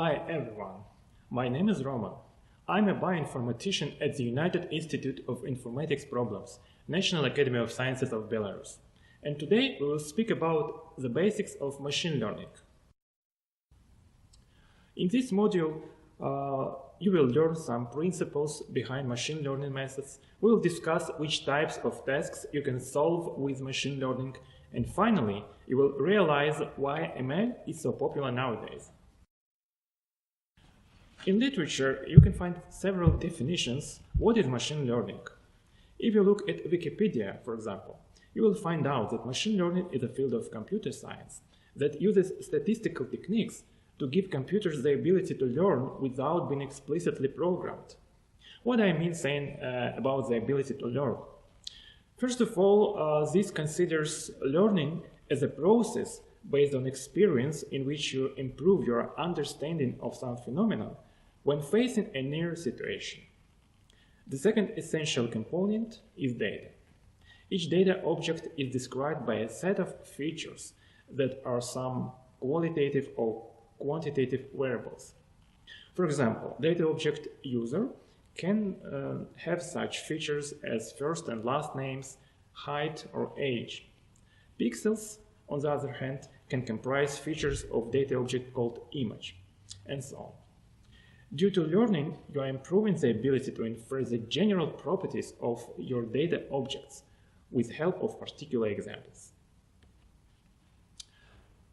Hi everyone, my name is Roman. I'm a bioinformatician at the United Institute of Informatics Problems, National Academy of Sciences of Belarus. And today we will speak about the basics of machine learning. In this module, you will learn some principles behind machine learning methods. We will discuss which types of tasks you can solve with machine learning. And finally, you will realize why ML is so popular nowadays. In literature, you can find several definitions. What is machine learning? If you look at Wikipedia, for example, you will find out that machine learning is a field of computer science that uses statistical techniques to give computers the ability to learn without being explicitly programmed. What I mean saying about the ability to learn? First of all, this considers learning as a process based on experience in which you improve your understanding of some phenomenon when facing a new situation. The second essential component is data. Each data object is described by a set of features that are some qualitative or quantitative variables. For example, data object user can have such features as first and last names, height or age. Pixels, on the other hand, can comprise features of data object called image, and so on. Due to learning, you are improving the ability to infer the general properties of your data objects with help of particular examples.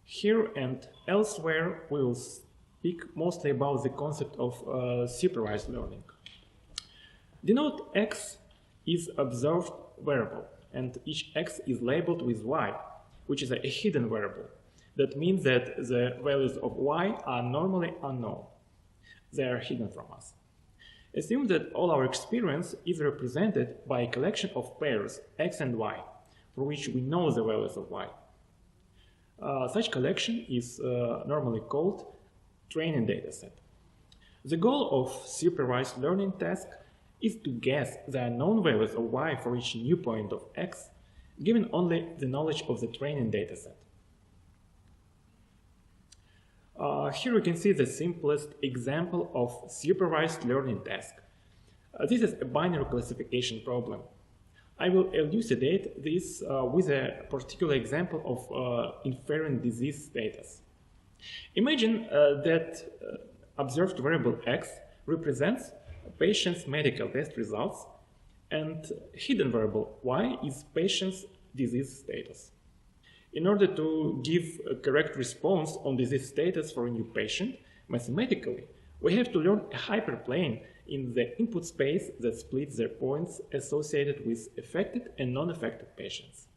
Here and elsewhere, we will speak mostly about the concept of supervised learning. Denote X is observed variable, and each X is labeled with Y, which is a hidden variable. That means that the values of Y are normally unknown. They are hidden from us. Assume that all our experience is represented by a collection of pairs X and Y, for which we know the values of Y. Such collection is normally called training dataset. The goal of supervised learning task is to guess the unknown values of Y for each new point of X, given only the knowledge of the training dataset. Here you can see the simplest example of supervised learning task. This is a binary classification problem. I will elucidate this with a particular example of inferring disease status. Imagine that observed variable X represents a patient's medical test results, and hidden variable Y is patient's disease status. In order to give a correct response on disease status for a new patient, mathematically, we have to learn a hyperplane in the input space that splits their points associated with affected and non-affected patients.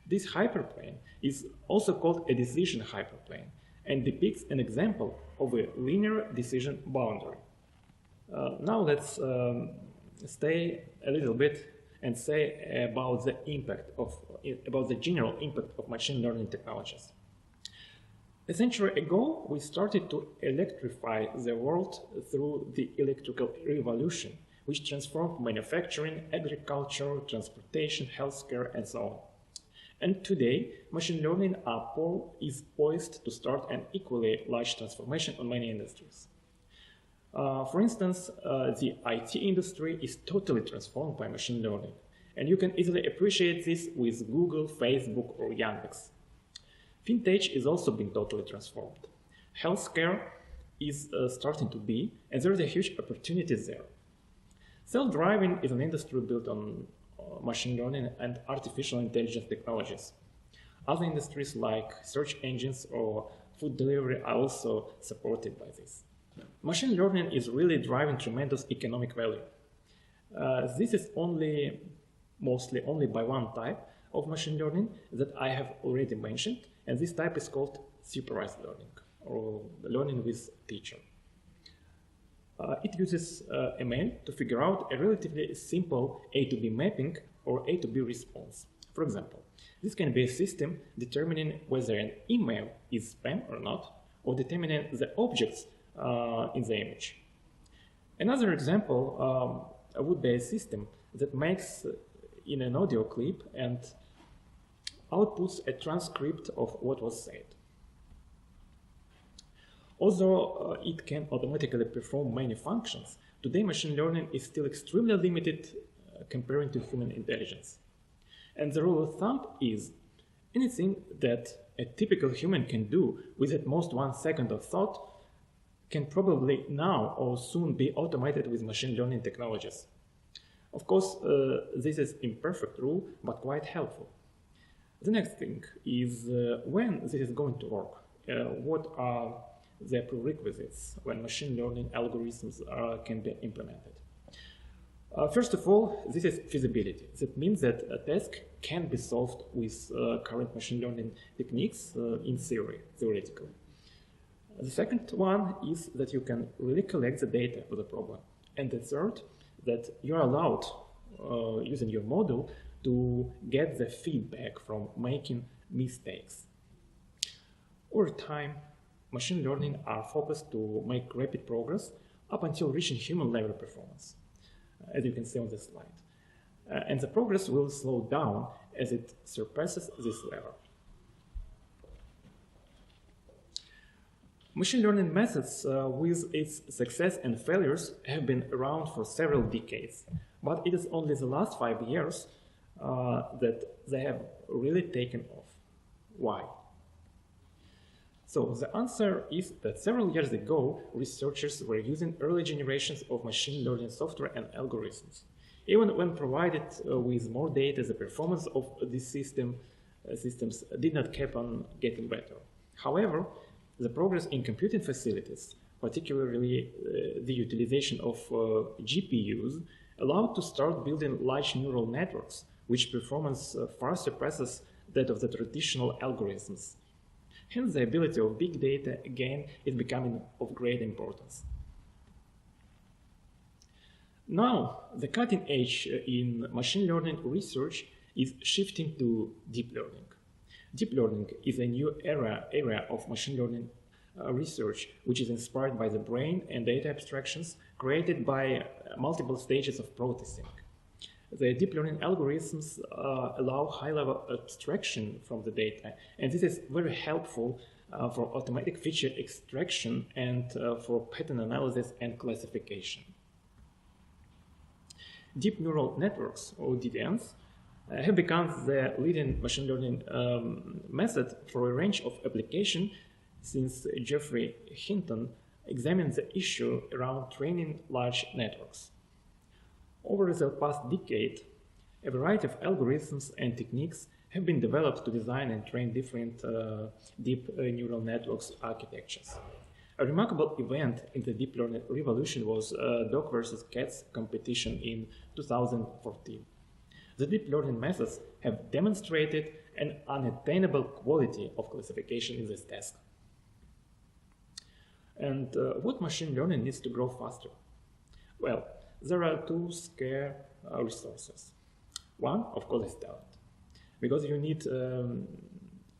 This hyperplane is also called a decision hyperplane and depicts an example of a linear decision boundary. Now let's stay a little bit and say about the general impact of machine learning technologies. A century ago, we started to electrify the world through the electrical revolution, which transformed manufacturing, agriculture, transportation, healthcare, and so on. And today, machine learning is poised to start an equally large transformation on many industries. For instance, the IT industry is totally transformed by machine learning, and you can easily appreciate this with Google, Facebook, or Yandex. Fintech is also being totally transformed. Healthcare is starting to be, and there is a huge opportunity there. Self-driving is an industry built on machine learning and artificial intelligence technologies. Other industries like search engines or food delivery are also supported by this. Machine learning is really driving tremendous economic value. This is mostly only by one type of machine learning that I have already mentioned, and this type is called supervised learning, or learning with teacher. It uses ML to figure out a relatively simple A to B mapping or A to B response. For example, this can be a system determining whether an email is spam or not, or determining the objects in the image. Another example would be a system that makes in an audio clip and outputs a transcript of what was said. Although it can automatically perform many functions, today machine learning is still extremely limited comparing to human intelligence. And the rule of thumb is anything that a typical human can do with at most 1 second of thought can probably now or soon be automated with machine learning technologies. Of course, this is imperfect rule, but quite helpful. The next thing is when this is going to work. What are the prerequisites when machine learning algorithms can be implemented? First of all, this is feasibility. That means that a task can be solved with current machine learning techniques in theoretically. The second one is that you can really collect the data for the problem. And the third, that you're allowed, using your model, to get the feedback from making mistakes. Over time, machine learning are focused to make rapid progress up until reaching human-level performance, as you can see on this slide. And the progress will slow down as it surpasses this level. Machine learning methods with its success and failures have been around for several decades, but it is only the last 5 years that they have really taken off. Why? So the answer is that several years ago, researchers were using early generations of machine learning software and algorithms. Even when provided with more data, the performance of these systems did not keep on getting better. However, the progress in computing facilities, particularly the utilization of GPUs, allowed to start building large neural networks, which performance far surpasses that of the traditional algorithms. Hence, the ability of big data, again, is becoming of great importance. Now, the cutting edge in machine learning research is shifting to deep learning. Deep learning is a new area of machine learning research, which is inspired by the brain and data abstractions created by multiple stages of processing. The deep learning algorithms allow high-level abstraction from the data, and this is very helpful for automatic feature extraction and for pattern analysis and classification. Deep neural networks, or DNNs, have become the leading machine learning method for a range of applications since Geoffrey Hinton examined the issue around training large networks. Over the past decade, a variety of algorithms and techniques have been developed to design and train different deep neural networks architectures. A remarkable event in the deep learning revolution was dog versus cats competition in 2014. The deep learning methods have demonstrated an unattainable quality of classification in this task. And what machine learning needs to grow faster? Well, there are two scarce resources. One, of course, is talent, because you need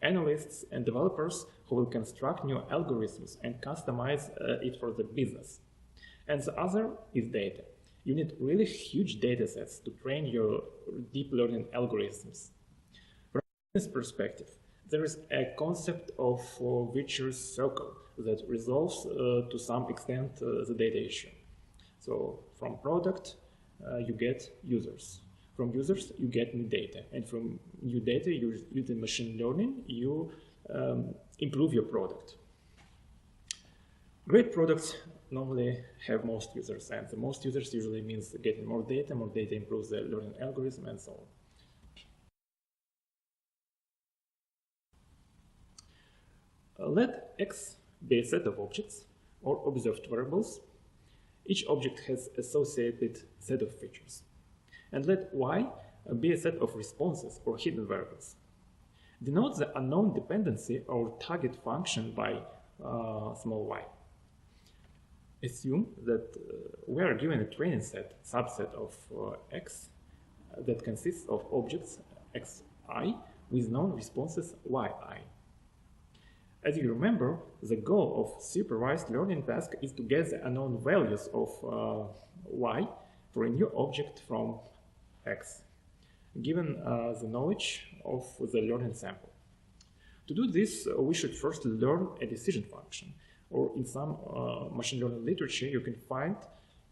analysts and developers who will construct new algorithms and customize it for the business. And the other is data. You need really huge data sets to train your deep learning algorithms. From this perspective, there is a concept of virtuous circle that resolves to some extent the data issue. So from product, you get users. From users, you get new data. And from new data, using machine learning, you improve your product. Great products normally have most users, and the most users usually means getting more data improves the learning algorithm, and so on. Let X be a set of objects or observed variables. Each object has associated set of features. And let Y be a set of responses or hidden variables. Denote the unknown dependency or target function by small y. Assume that we are given a training set, subset of X, that consists of objects xi with known responses yi. As you remember, the goal of supervised learning task is to get the unknown values of y for a new object from X, given the knowledge of the learning sample. To do this, we should first learn a decision function, or in some machine learning literature, you can find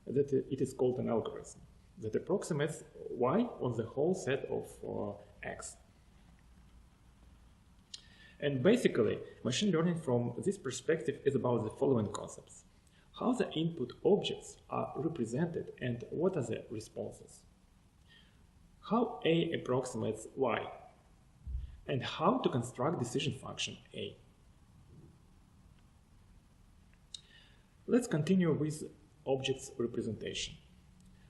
that it is called an algorithm that approximates y on the whole set of x. And basically, machine learning from this perspective is about the following concepts: how the input objects are represented and what are the responses, how A approximates y, and how to construct decision function A. Let's continue with objects representation.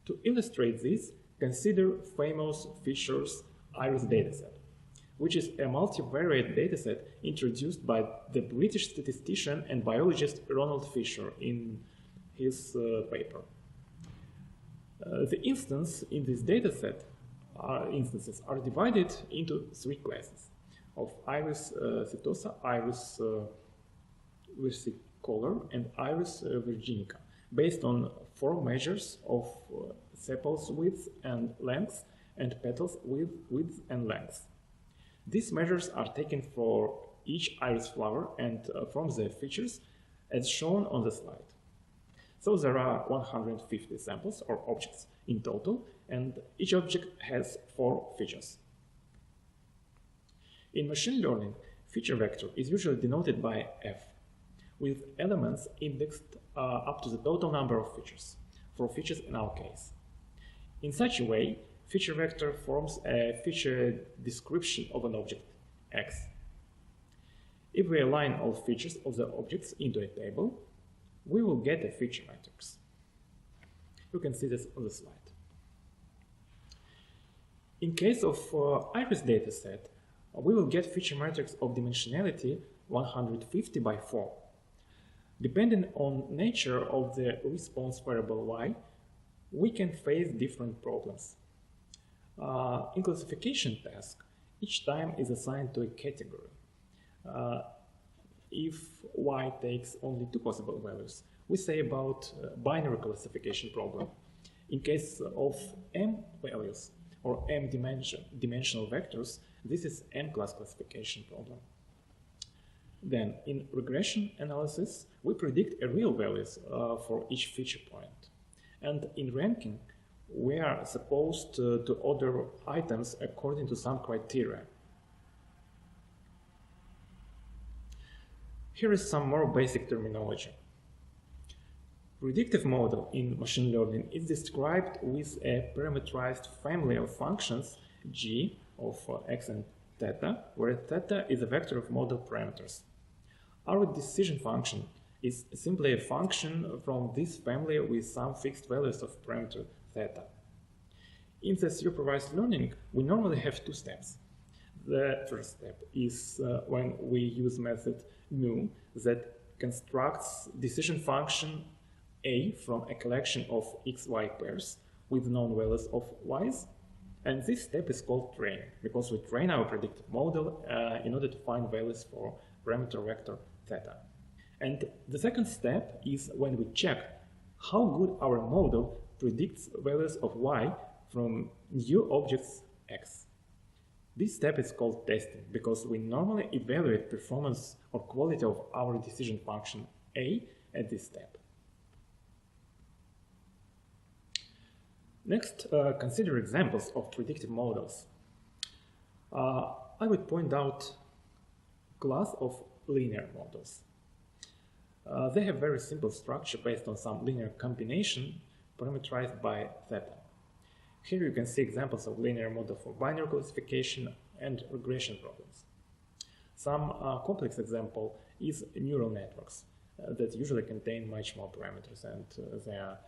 To illustrate this, consider famous Fisher's iris dataset, which is a multivariate dataset introduced by the British statistician and biologist Ronald Fisher in his paper. The instances in this dataset are divided into three classes of iris setosa, iris versicolor, and iris virginica, based on 4 measures of sepals width and length and petals width and length. These measures are taken for each iris flower and from the features as shown on the slide. So there are 150 samples or objects in total, and each object has 4 features. In machine learning, feature vector is usually denoted by f, with elements indexed up to the total number of features, 4 features in our case. In such a way, feature vector forms a feature description of an object, x. If we align all features of the objects into a table, we will get a feature matrix. You can see this on the slide. In case of iris dataset, we will get feature matrix of dimensionality 150 by 4. Depending on nature of the response variable y, we can face different problems. In classification task, each time is assigned to a category. If y takes only 2 possible values, we say about binary classification problem. In case of m values or m dimensional vectors, this is m-class classification problem. Then, in regression analysis, we predict a real values for each feature point. And in ranking, we are supposed to order items according to some criteria. Here is some more basic terminology. Predictive model in machine learning is described with a parameterized family of functions g of x and theta, where theta is a vector of model parameters. Our decision function is simply a function from this family with some fixed values of parameter theta. In the supervised learning, we normally have 2 steps. The first step is when we use method mu that constructs decision function A from a collection of x-y pairs with known values of y's. And this step is called training, because we train our predictive model in order to find values for parameter vector theta. And the second step is when we check how good our model predicts values of y from new objects x. This step is called testing, because we normally evaluate performance or quality of our decision function A at this step. Next, consider examples of predictive models. I would point out class of linear models. They have very simple structure based on some linear combination parameterized by theta. Here you can see examples of linear model for binary classification and regression problems. Some complex example is neural networks that usually contain much more parameters, and they are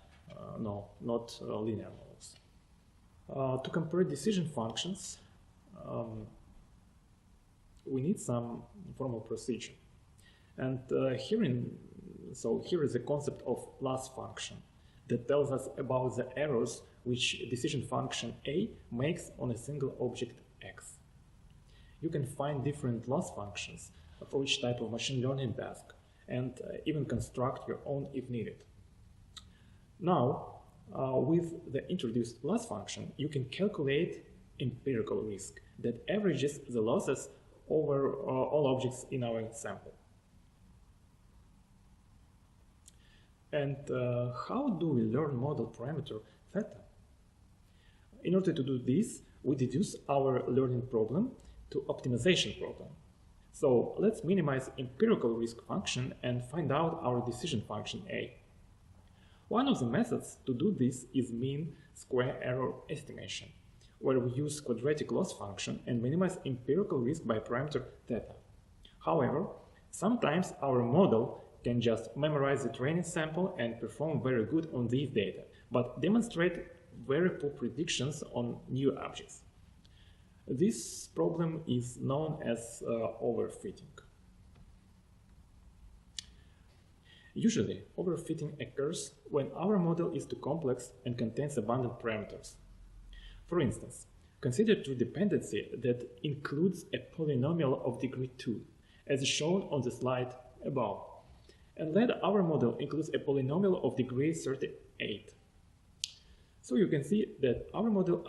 not linear models. To compare decision functions, we need some formal procedure. And here is the concept of loss function that tells us about the errors which decision function A makes on a single object X. You can find different loss functions for each type of machine learning task and even construct your own if needed. Now, with the introduced loss function, you can calculate empirical risk that averages the losses over all objects in our sample. And how do we learn model parameter theta? In order to do this, we deduce our learning problem to optimization problem. So let's minimize empirical risk function and find out our decision function A. One of the methods to do this is mean square error estimation, where we use quadratic loss function and minimize empirical risk by parameter theta. However, sometimes our model can just memorize the training sample and perform very good on these data, but demonstrate very poor predictions on new objects. This problem is known as overfitting. Usually, overfitting occurs when our model is too complex and contains abundant parameters. For instance, consider true dependency that includes a polynomial of degree 2, as shown on the slide above, and let our model includes a polynomial of degree 38. So you can see that our model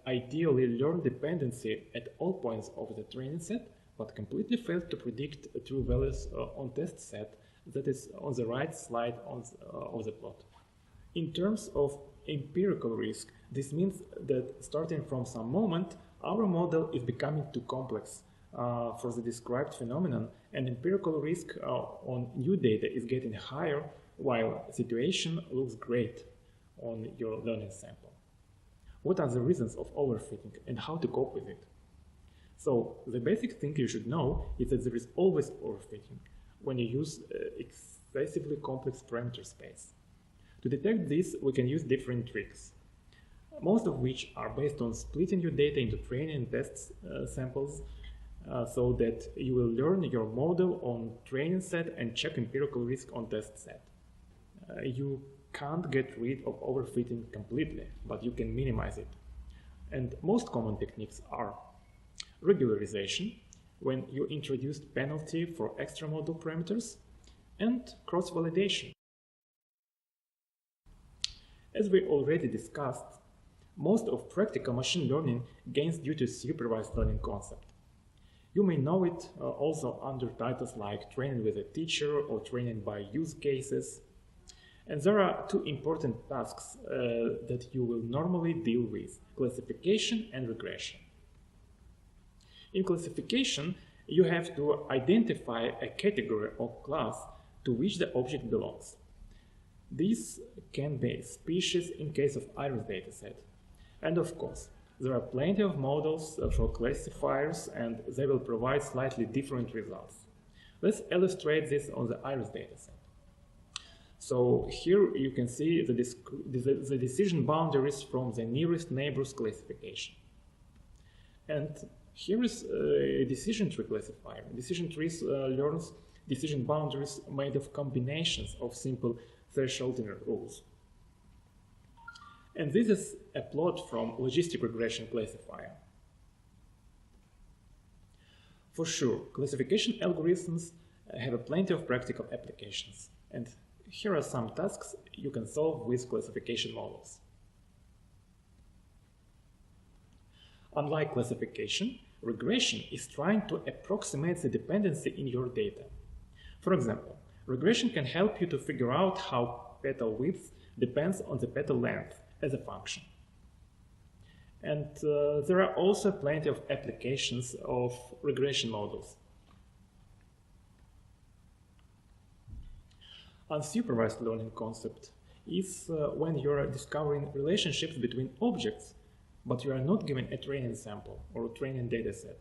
ideally learned dependency at all points of the training set, but completely failed to predict true values on test set that is on the right slide of the plot. In terms of empirical risk, this means that starting from some moment, our model is becoming too complex for the described phenomenon, and empirical risk on new data is getting higher, while situation looks great on your learning sample. What are the reasons of overfitting and how to cope with it? So the basic thing you should know is that there is always overfitting when you use excessively complex parameter space. To detect this, we can use different tricks, most of which are based on splitting your data into training and test samples so that you will learn your model on training set and check empirical risk on test set. You can't get rid of overfitting completely, but you can minimize it. And most common techniques are regularization, when you introduce penalty for extra model parameters, and cross-validation. As we already discussed, most of practical machine learning gains due to supervised learning concept. You may know it also under titles like training with a teacher or training by use cases. And there are two important tasks that you will normally deal with: classification and regression. In classification, you have to identify a category or class to which the object belongs. This can be species in case of iris dataset. And of course, there are plenty of models for classifiers, and they will provide slightly different results. Let's illustrate this on the iris dataset. So here you can see the decision boundaries from the nearest neighbors classification. And here is a decision tree classifier. Decision trees learns decision boundaries made of combinations of simple thresholding rules. And this is a plot from logistic regression classifier. For sure, classification algorithms have plenty of practical applications. And here are some tasks you can solve with classification models. Unlike classification, regression is trying to approximate the dependency in your data. For example, regression can help you to figure out how petal width depends on the petal length as a function. And there are also plenty of applications of regression models. Unsupervised learning concept is when you are discovering relationships between objects, but you are not given a training sample or a training dataset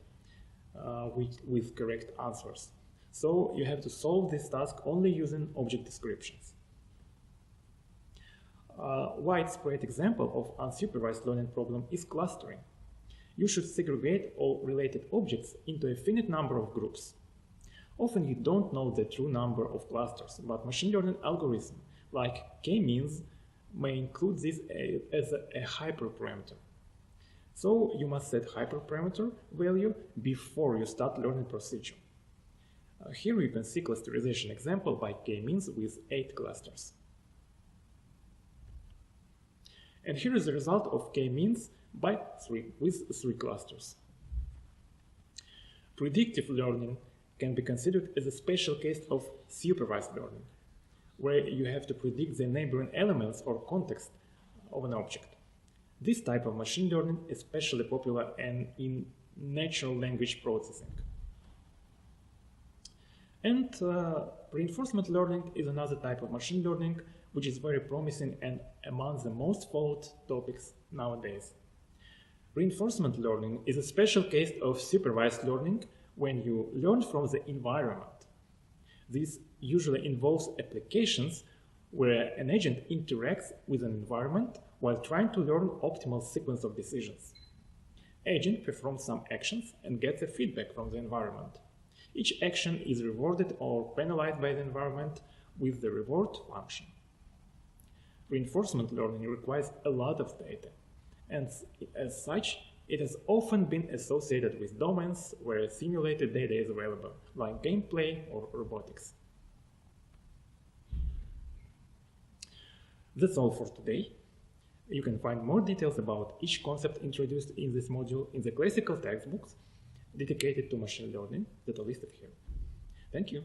with correct answers. So you have to solve this task only using object descriptions. A widespread example of unsupervised learning problem is clustering. You should segregate all related objects into a finite number of groups. Often you don't know the true number of clusters, but machine learning algorithm like k-means may include this as a hyperparameter. So you must set hyperparameter value before you start learning procedure. Here you can see clusterization example by k-means with 8 clusters. And here is the result of k-means by 3 with 3 clusters. Predictive learning can be considered as a special case of supervised learning, where you have to predict the neighboring elements or context of an object. This type of machine learning is especially popular in natural language processing. And reinforcement learning is another type of machine learning which is very promising and among the most followed topics nowadays. Reinforcement learning is a special case of supervised learning when you learn from the environment. This usually involves applications where an agent interacts with an environment while trying to learn optimal sequence of decisions. Agent performs some actions and gets a feedback from the environment. Each action is rewarded or penalized by the environment with the reward function. Reinforcement learning requires a lot of data, and as such, it has often been associated with domains where simulated data is available, like gameplay or robotics. That's all for today. You can find more details about each concept introduced in this module in the classical textbooks dedicated to machine learning that are listed here. Thank you.